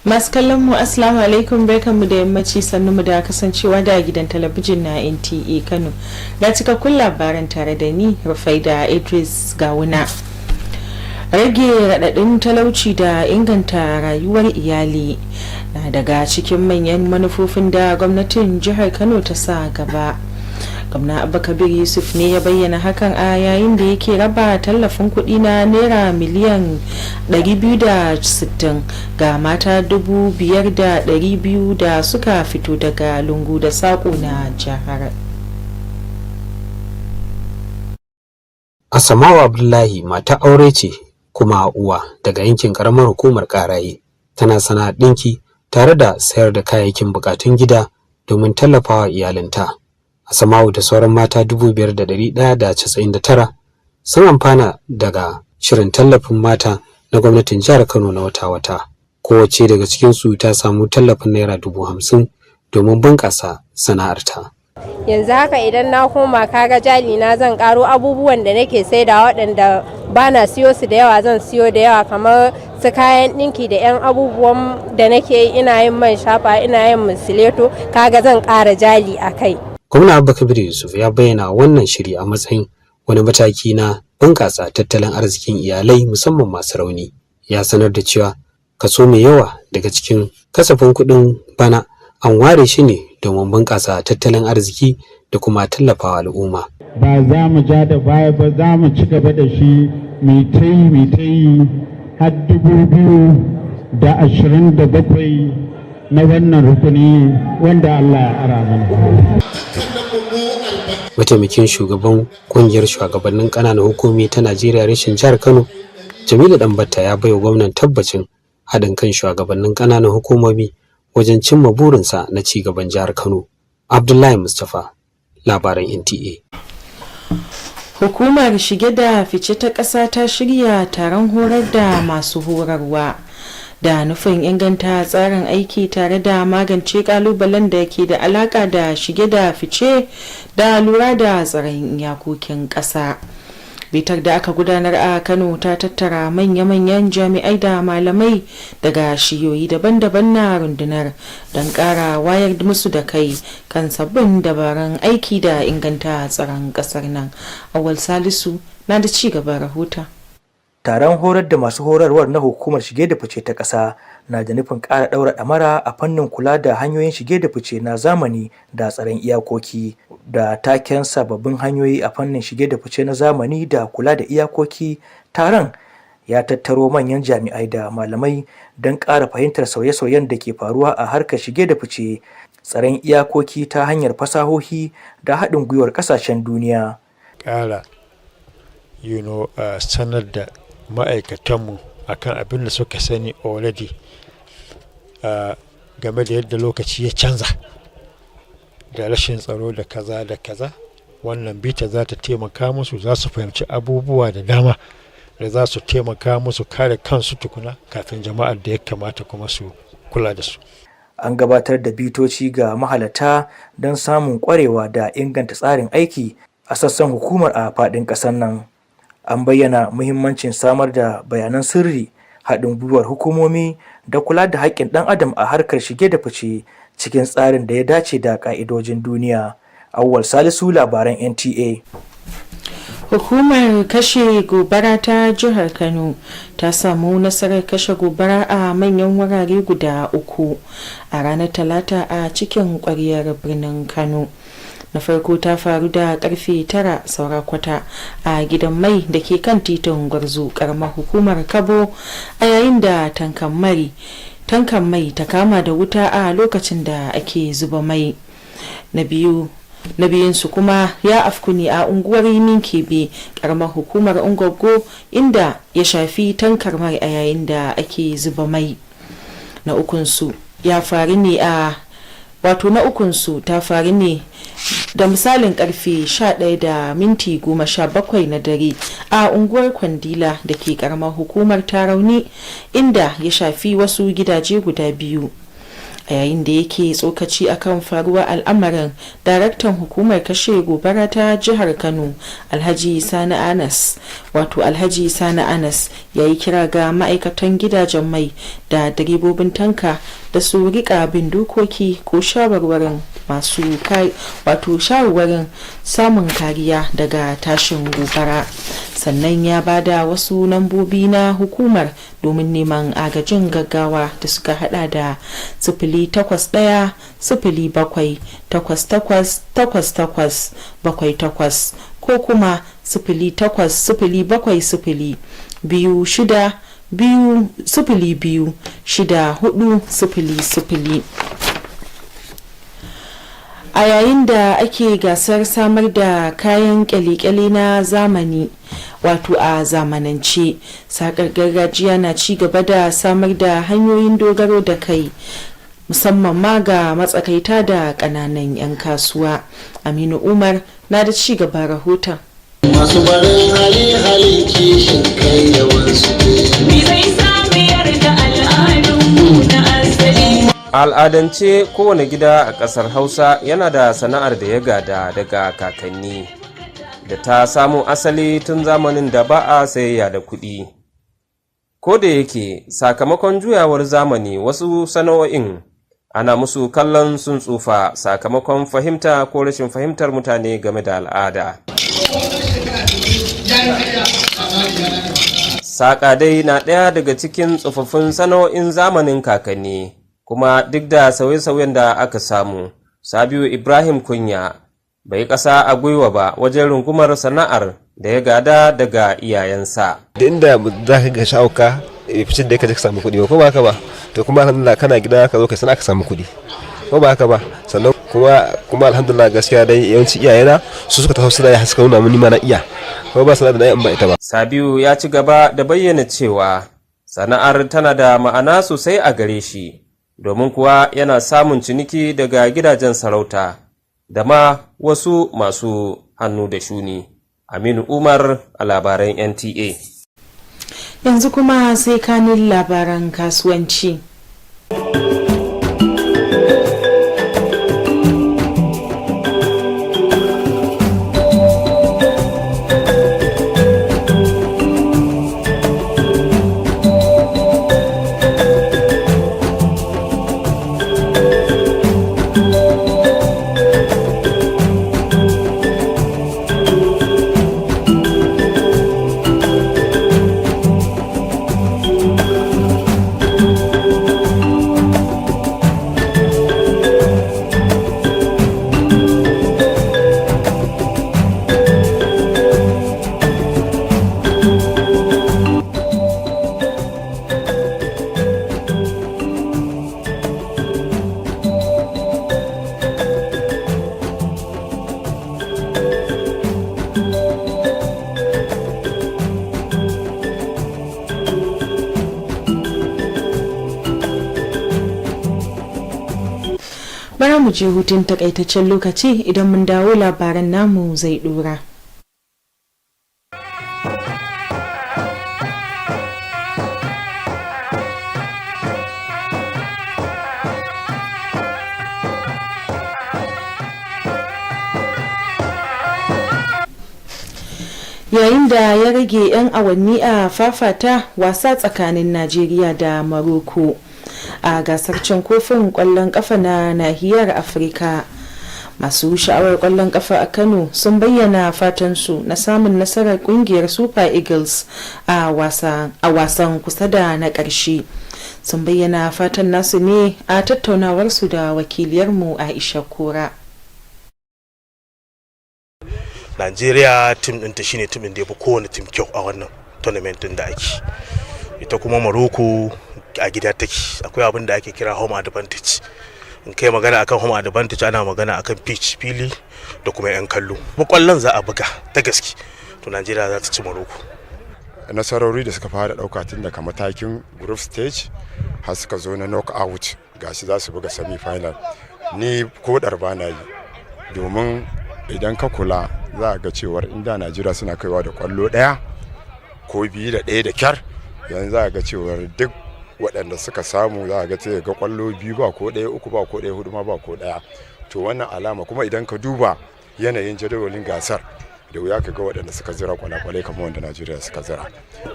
Masu kallon mu assalamu alaikum, barkanmu da yammaci, sannunmu da kasancewa da gidan talabijin na Nta Kano. Ga cikakkun labaran tare da ni Rufaida Idris Gawuna. Rage raɗaɗin talauci da inganta rayuwar iyali na daga cikin manyan manufofin da gwamnatin jihar Kano ta sa gaba. Gwamna Abubakar Yusuf ne ya bayyana hakan a yayin da yake raba tallafin kuɗi na naira miliyan 260 ga mata 5,200 da suka fito daga lungu da saƙo na jihar. Asamawa Abdullahi mata aure ce kuma uwa daga yankin karamar hukumar Karaye. Tana sana'ar ɗinki tare da sayar da kayayyakin bukatun gida domin tallafawa iyalinta. Asamawu da sauran mata 5,199 sun amfana daga shirin tallafin mata na gwamnatin jihar Kano na wata-wata. Kowace daga cikinsu ta samu tallafin naira 50,000 domin bunƙasa sana'arta. Yanzu haka idan na koma kaga jali na zan karo abubuwan da nake saida waɗanda ba na siyo su da yawa zan siyo da yawa, kamar su kayan ɗinki da 'yan abubuwan da nake yi, ina yin man shafa, ina yin musileto, kaga zan ƙara jali a kai. Gwamna Abubakar Yusuf ya bayyana wannan shiri a matsayin wani mataki na bunƙasa tattalin arzikin iyalai musamman masu rauni. Ya sanar da cewa kaso mai yawa daga cikin kasafin kuɗin bana an ware shi ne domin bunƙasa tattalin arziki da kuma tallafawa al'umma. Ba za mu ja da baya ba, za mu ci gaba da shi mai ta yi har 2027 na wannan rukuni wanda Allah ya ara mana. Mataimakin shugaban kungiyar shugabannin ƙananan hukumi ta Najeriya reshen jihar Kano, Jamilu Danbatta, ya baiwa gwamnan tabbacin haɗin kan shugabannin ƙananan hukumomi wajen cimma burinsa na ci gaban jihar Kano. Abdullahi Mustapha, labaran NTA. Hukumar shige da fice ta ƙasa ta shirya taron horar da masu horarwa da nufin inganta tsarin aiki tare da magance kalubalen da ke da alaka da shige da fice da lura da tsaron iyakokin ƙasa. Bitar da aka gudanar a Kano ta tattara manya-manyan jami'ai da malamai daga shiyoyi daban-daban na rundunar don ƙara wayar musu da kai kan sabbin dabarun aiki da inganta tsaron ƙasar nan. Awal Salisu na da ci gaban rahoton. Taron horar da masu horarwar na hukumar shige da fice ta ƙasa na da nufin ƙara ɗaura ɗamara a fannin kula da hanyoyin shige da fice na zamani da tsaron iyakoki, da taken sababbin hanyoyi a fannin shige da fice na zamani da kula da iyakoki. Taron ya tattaro manyan jami'ai da malamai don ƙara fahimtar sauye-sauyen da ke faruwa a harkar shige da fice, tsaron iyakoki ta hanyar fasahohi da haɗin gwiwar ƙasashen duniya. Ƙara sanar da ma'aikatanmu akan abin da suka sani already game da yadda lokaci ya canza da rashin tsaro da kaza da kaza. Wannan bita za ta taimaka musu, za su fahimci abubuwa da dama da za su taimaka musu kare kansu tukuna kafin jama'ar da ya kamata kuma su kula da su. An gabatar da bitoci ga mahalarta don samun kwarewa da inganta tsarin aiki a sassan hukumar a faɗin ƙasar nan. An bayyana muhimmancin samar da bayanan sirri, haɗin gwiwar hukumomi da kula da haƙƙin ɗan adam a harkar shige da fice cikin tsarin da ya dace da ƙa'idojin duniya. Awwal Salisu, labaran NTA. Hukumar kashe gobara ta jihar Kano ta samu nasarar kashe gobara a manyan wurare guda 3 a ranar Talata a cikin ƙwaryar birnin Kano. Na farko ta faru da karfe 9 saura kwata a gidan mai da ke kan titin Gwarzo, karamar hukumar Kabo, a yayin da tankan mai ta kama da wuta a lokacin da ake zuba mai. Na biyunsu kuma ya afku ne a unguwar Ninkebe, karamar hukumar Ungwaggo, inda ya shafi tankar mai a yayin da ake zuba mai. Na ukunsu ta faru ne da misalin karfe 11:17 na dare a unguwar Kwandila da ke karamar hukumar Tarauni, inda ya shafi wasu gidaje guda biyu. A yayin da yake tsokaci akan faruwar al'amarin, daraktan hukumar kashe gobara ta jihar Kano Alhaji Sani Anas ya yi kira ga ma'aikatan gidajen mai da direbobin tanka da su rika bin dokoki ko shawarwarin shawarwarin samun kariya daga tashin gobara. Sannan ya bada wasu lambobi na hukumar domin neman agajin gaggawa da suka hada da 08108888878 ko kuma 08026026400. A yayin da ake gasar samar da kayan kyale-kyale na zamani a zamanance, sakar gargajiya na ci gaba da samar da hanyoyin dogaro da kai musamman ma ga matsakaita da ƙananan 'yan kasuwa. Aminu Umar na da ci gaba rahoton. Masu barin hali kishin kai yawan su al'adance kowane gida a ƙasar Hausa yana da sana'ar da ya gada daga kakanni da ta samu asali tun zamanin da ba a sayayya da kuɗi. Ko da yake sakamakon juyawar zamani wasu sana'o'in ana musu kallon sun tsufa sakamakon fahimta ko rashin fahimtar mutane game da al'ada. Saƙa dai na ɗaya daga cikin tsofaffin sana'o'in zamanin kakanni, kuma duk da sauye-sauyen da aka samu, Sabiu Ibrahim Kunya bai ƙasa a gwiwa ba wajen rungumar sana'ar da ya gada daga iyayensa. Da inda za ka ga sha'auka ficin da ka samu kuɗi ba, ko ba haka ba, to kuma alhamdulillah kana gida ka zo ka sana'a ka samu kuɗi, ko ba haka ba. Sannan kuma alhamdulillah gaskiya dai yawanci iyayena su suka taho suna haska nuna mini ma na iya, ko ba sana'a da in ba ita ba. Sabiu ya ci gaba da bayyana cewa sana'ar tana da ma'ana sosai a gare shi, domin kuwa yana samun ciniki daga gidajen sarauta da ma wasu masu hannu da shuni. Aminu Umar a labaran NTA. Yanzu kuma sai kanin labaran kasuwanci. Bara mu je hutun takaitaccen lokaci, idan mun dawo labaran namu zai dora. Yayin da ya rage 'yan awanni a fafata wasa tsakanin Najeriya da Morocco a gasar cin kofin kwallon kafa na nahiyar Afirka, masu sha'awar kwallon kafa a Kano sun bayyana fatansu na samun nasarar kungiyar Super Eagles a wasan kusa da na ƙarshe. Sun bayyana fatan nasu ne a tattaunawarsu da wakiliyarmu Aisha Kora. Najeriya tim ɗinta shine tim ɗin da ya fi kowane tim kyau a wannan tournament ɗin da ake. Ita kuma Morocco a gida take, akwai abin da ake kira home advantage. In kai magana akan home advantage ana magana akan pitch, fili da kuma 'yan kallo. Kwallon za a buga ta gaske, to Najeriya za ta ci Morocco. Nasarori da suka fara ɗauka tun daga matakin group stage har suka zo na knockout, gashi za su buga semi final. Ni ko ɗarba na yi, domin idan ka kula za a ga cewar inda Najeriya suna kaiwa da kwallo ɗaya ko biyu da ɗaya da kyar, yanzu za a ga cewar duk waɗanda suka samu za ga sai ga kwallo 2 ba ko 1 3 ba ko 1 4 ma ba ko 1. To wannan alama kuma idan ka duba yanayin jadawalin gasar da wuya ka ga waɗanda suka zira kwalakwalai kamar wanda Najeriya suka zira.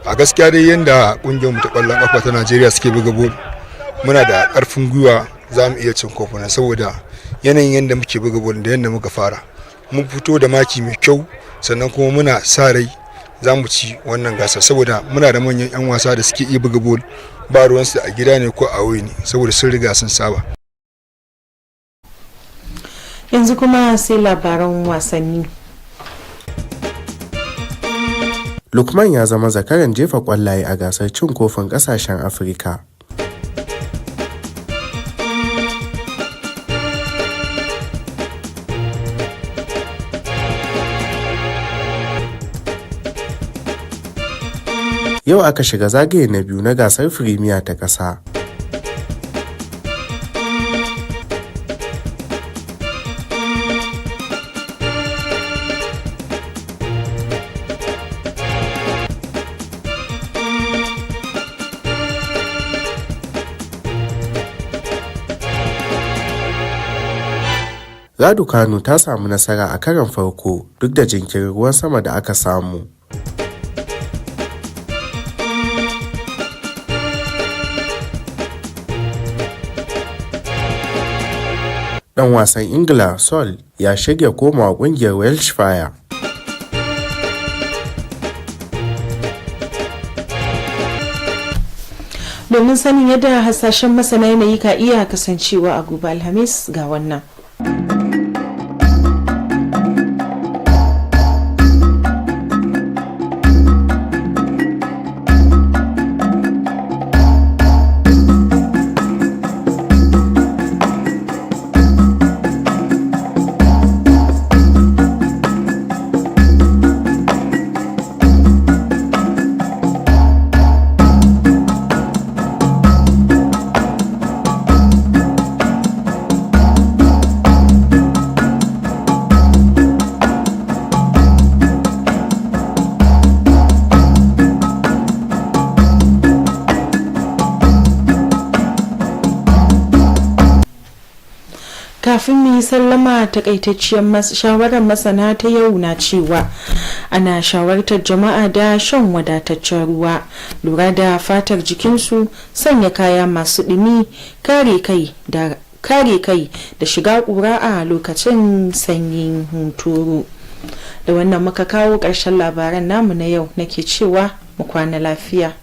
A gaskiya dai yanda kungiyar mu ta kwallon kafa ta Najeriya suke buga bol muna da ƙarfin gwiwa za mu iya cin kofuna saboda yanayin yanda muke buga bol da yanda muka fara mun fito da maki mai kyau sannan kuma muna sa rai za mu ci wannan gasar saboda muna da manyan 'yan wasa da suke iya buga bol ba ruwansu a gida ne ko a waje ne saboda sun riga sun saba. Yanzu kuma sai labaran wasanni. Lukman ya zama zakaran jefa kwallaye a gasar cin kofin kasashen Afirka. Yau aka shiga zagaye na biyu na gasar Firimiya ta ƙasa. Nta Kano ta samu nasara a karon farko duk da jinkirin ruwan sama da aka samu. Dan wasan Ingila Sol ya shirya komawa kungiyar Welsh Fire. Domin sanin yadda hasashen masana yanayi ka iya kasancewa a gobe Alhamis ga wannan. Kafin mu yi sallama, takaitacciyar shawarar masana ta yau na cewa ana shawartar jama'a da shan wadataccen ruwa, lura da fatar jikinsu, sanya kaya masu ɗumi, kare kai da shiga ƙura a lokacin sanyin hunturu. Da wannan muka kawo ƙarshen labaran namu na yau, nake cewa mu kwana lafiya.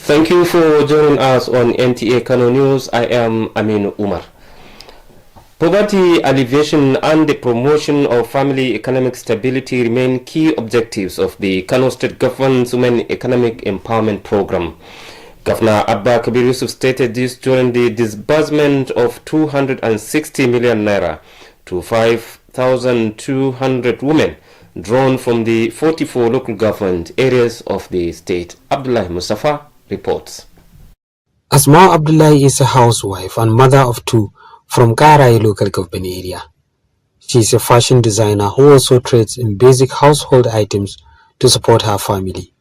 Thank you for joining us on Nta Kano News. I am Amin Umar. Poverty alleviation and the promotion of family economic stability remain key objectives of the Kano State Government's Women Economic Empowerment Program. Governor Abba Kabir Yusuf stated this during the disbursement of 260 million naira to 5,200 women drawn from the 44 local government areas of the state. Abdullah Mustafa reports. Asma Abdullahi is a housewife and mother of 2 from Karai local government area. She is a fashion designer who also trades in basic household items to support her family.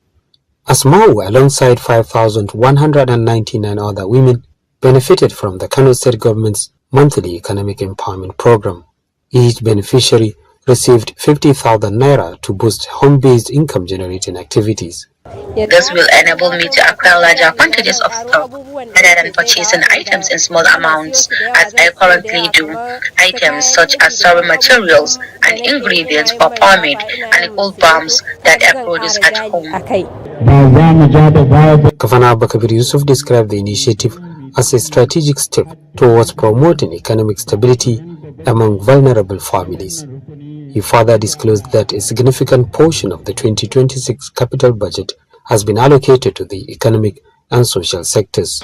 Asma, alongside 5,199 other women, benefited from the Kano State Government's monthly economic empowerment program. Each beneficiary received 50,000 naira to boost home-based income-generating activities. This will enable me to acquire larger quantities of stock rather than purchasing items in small amounts, as I currently do. Items such as sewing materials and ingredients for pomade and cold balms that I produce at home. Governor Bakabir Yusuf described the initiative as a strategic step towards promoting economic stability among vulnerable families. He further disclosed that a significant portion of the 2026 capital budget has been allocated to the economic and social sectors.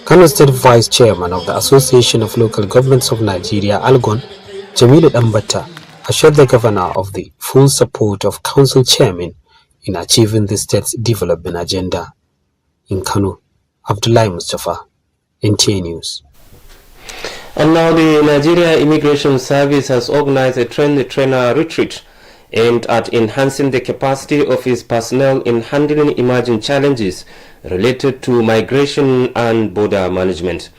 Kano State Vice Chairman of the Association of Local Governments of Nigeria, Algon, Jamilu Dambata, assured the governor of the full support of council chairmen in achieving the state's development agenda. In Kano, Abdullahi Mustafa, NTA News. And now the Nigeria Immigration Service has organized a train-the-trainer retreat aimed at enhancing the capacity of its personnel in handling emerging challenges related to migration and border management.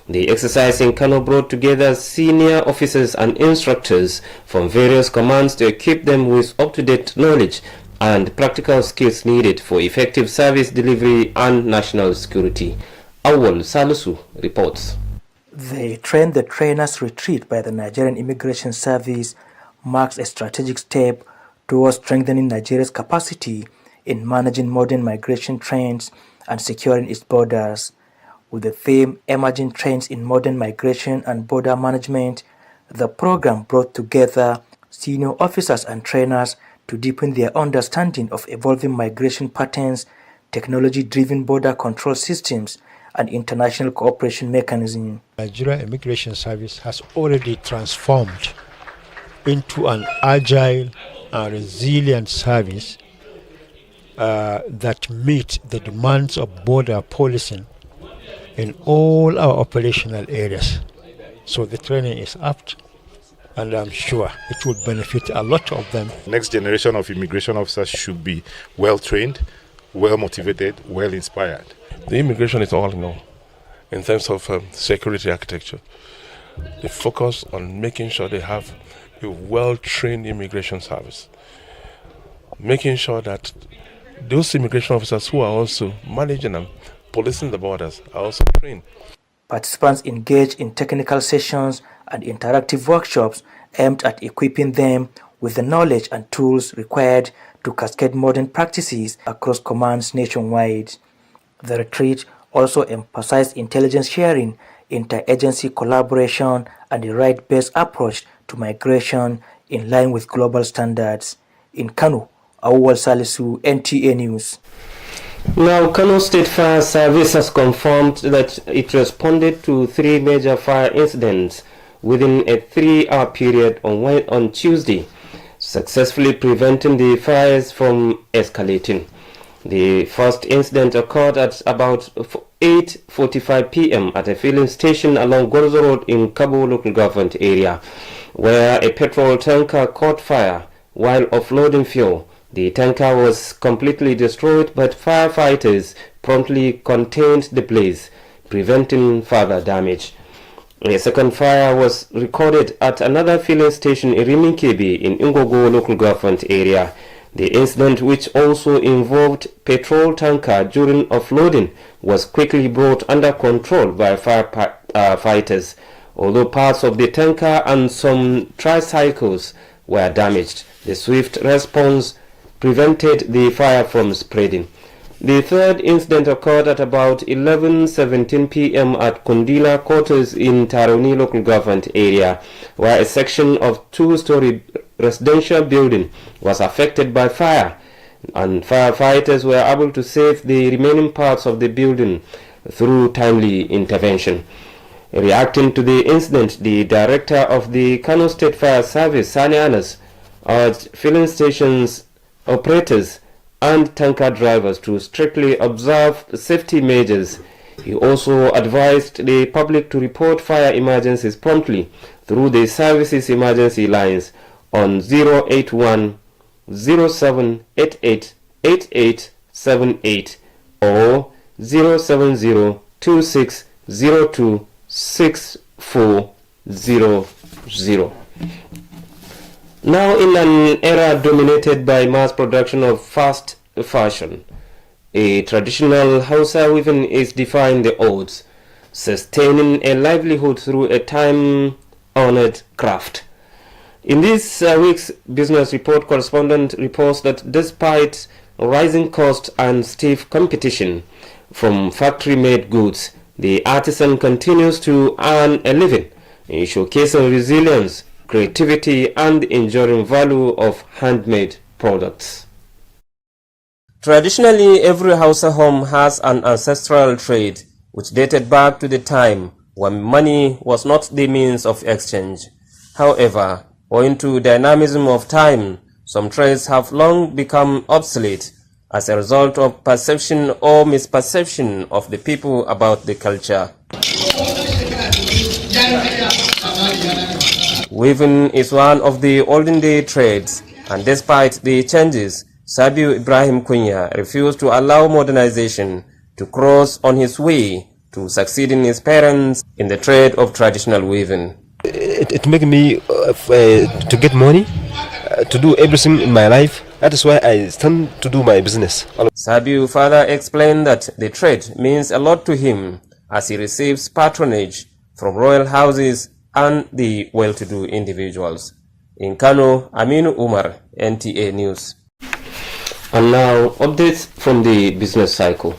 The exercise in Kano brought together senior officers and instructors from various commands to equip them with up-to-date knowledge and practical skills needed for effective service delivery and national security. Awal Salisu reports. The Train the Trainers retreat by the Nigerian Immigration Service marks a strategic step towards strengthening Nigeria's capacity in managing modern migration trends and securing its borders. With the theme Emerging Trends in Modern Migration and Border Management, the program brought together senior officers and trainers to deepen their understanding of evolving migration patterns, technology-driven border control systems, and international cooperation mechanisms. Nigeria Immigration Service has already transformed into an agile and resilient service that meets the demands of border policing in all our operational areas. So the training is apt, and I'm sure it will benefit a lot of them. Next generation of immigration officers should be well trained, well motivated, well inspired. The immigration is all in all in terms of security architecture. They focus on making sure they have a well-trained immigration service, making sure that those immigration officers who are also managing and policing the borders are also trained. Participants engage in technical sessions and interactive workshops aimed at equipping them with the knowledge and tools required to cascade modern practices across commands nationwide. The retreat also emphasized intelligence sharing, inter-agency collaboration, and a right-based approach to migration in line with global standards. In Kano, Awal Salisu, NTA News. Now, Kano State Fire Service has confirmed that it responded to 3 major fire incidents within a 3-hour period on Tuesday, successfully preventing the fires from escalating. The first incident occurred at about 8:45 p.m. at a filling station along Gorzo Road in Kabo local government area, where a petrol tanker caught fire while offloading fuel. The tanker was completely destroyed, but firefighters promptly contained the blaze, preventing further damage. A second fire was recorded at another filling station in Riminkebe in Ngogo local government area. The incident, which also involved petrol tanker during offloading, was quickly brought under control by firefighters, although parts of the tanker and some tricycles were damaged. The swift response prevented the fire from spreading. The third incident occurred at about 11:17 p.m. at Kundila quarters in Taroni local government area, where a section of 2-story residential building was affected by fire, and firefighters were able to save the remaining parts of the building through timely intervention. Reacting to the incident, the director of the Kano State Fire Service, Sani Anas, urged filling stations operators and tanker drivers to strictly observe safety measures. He also advised the public to report fire emergencies promptly through the service's emergency lines on 081 0788 8878 or 070 2602 6400. Now, in an era dominated by mass production of fast fashion, a traditional Hausa weaving is defying the odds, sustaining a livelihood through a time-honored craft. In this week's business report, correspondent reports that despite rising cost and stiff competition from factory-made goods, the artisan continues to earn a living in showcasing resilience, creativity, and the enduring value of handmade products. Traditionally, every Hausa home has an ancestral trade which dated back to the time when money was not the means of exchange. However, owing to dynamism of time, some trades have long become obsolete as a result of perception or misperception of the people about the culture. Weaving is one of the olden day trades, and despite the changes, Sabiu Ibrahim Kunya refused to allow modernization to cross on his way to succeeding his parents in the trade of traditional weaving. It makes me to get money, to do everything in my life. That is why I stand to do my business. Sabiu further explained that the trade means a lot to him as he receives patronage from royal houses and the well-to-do individuals. In Kano, Aminu Umar, NTA News. And now, updates from the business cycle.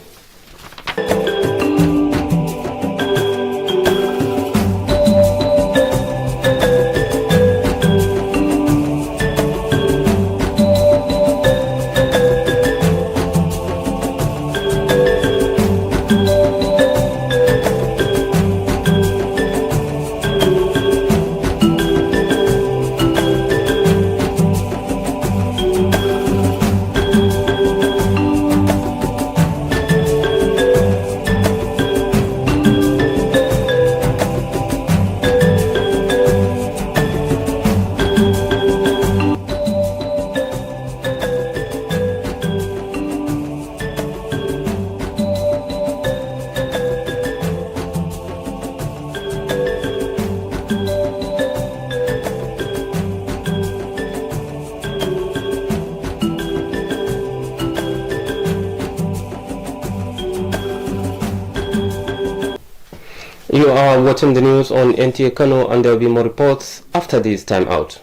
You are watching the news on Nta Kano, and there will be more reports after this time out.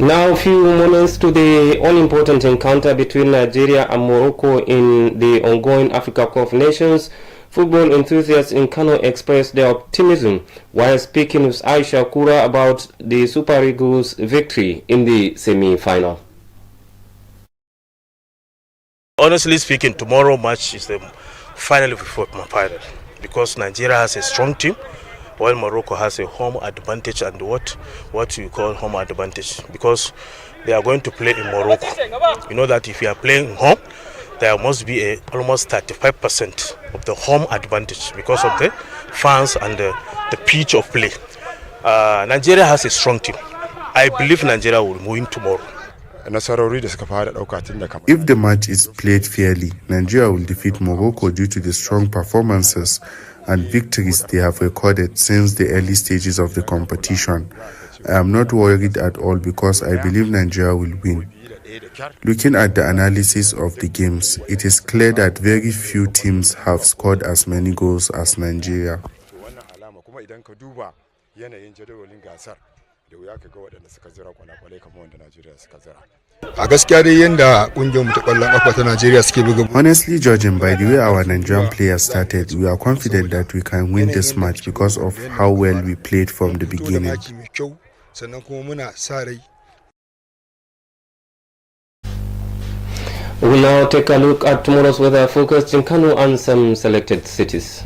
Now, a few moments to the all-important encounter between Nigeria and Morocco in the ongoing Africa Cup of Nations. Football enthusiasts in Kano expressed their optimism while speaking with Aisha Kura about the Super Eagles' victory in the semi-final. Honestly speaking, tomorrow match is the final because Nigeria has a strong team, while Morocco has a home advantage. And what you call home advantage, because they are going to play in Morocco. You know that if you are playing home, there must be almost 35% of the home advantage because of the fans and the pitch of play. Nigeria has a strong team. I believe Nigeria will win tomorrow. If the match is played fairly, Nigeria will defeat Morocco due to the strong performances and victories they have recorded since the early stages of the competition. I am not worried at all because I believe Nigeria will win. Looking at the analysis of the games, it is clear that very few teams have scored as many goals as Nigeria. Honestly, judging by the way our Nigerian players started, we are confident that we can win this match because of how well we played from the beginning. We'll now take a look at tomorrow's weather forecast in Kano and some selected cities.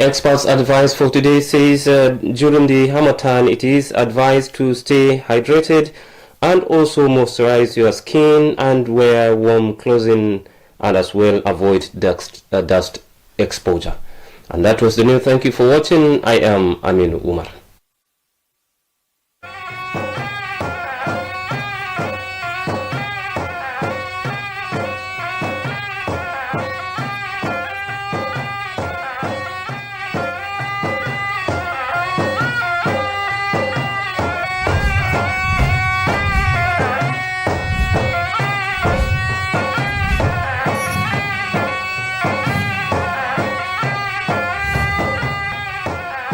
experts' advice for today says during the Harmattan, it is advised to stay hydrated and also moisturize your skin and wear warm clothing, and as well avoid dust exposure. And that was the news. Thank you for watching. I am Aminu Umar.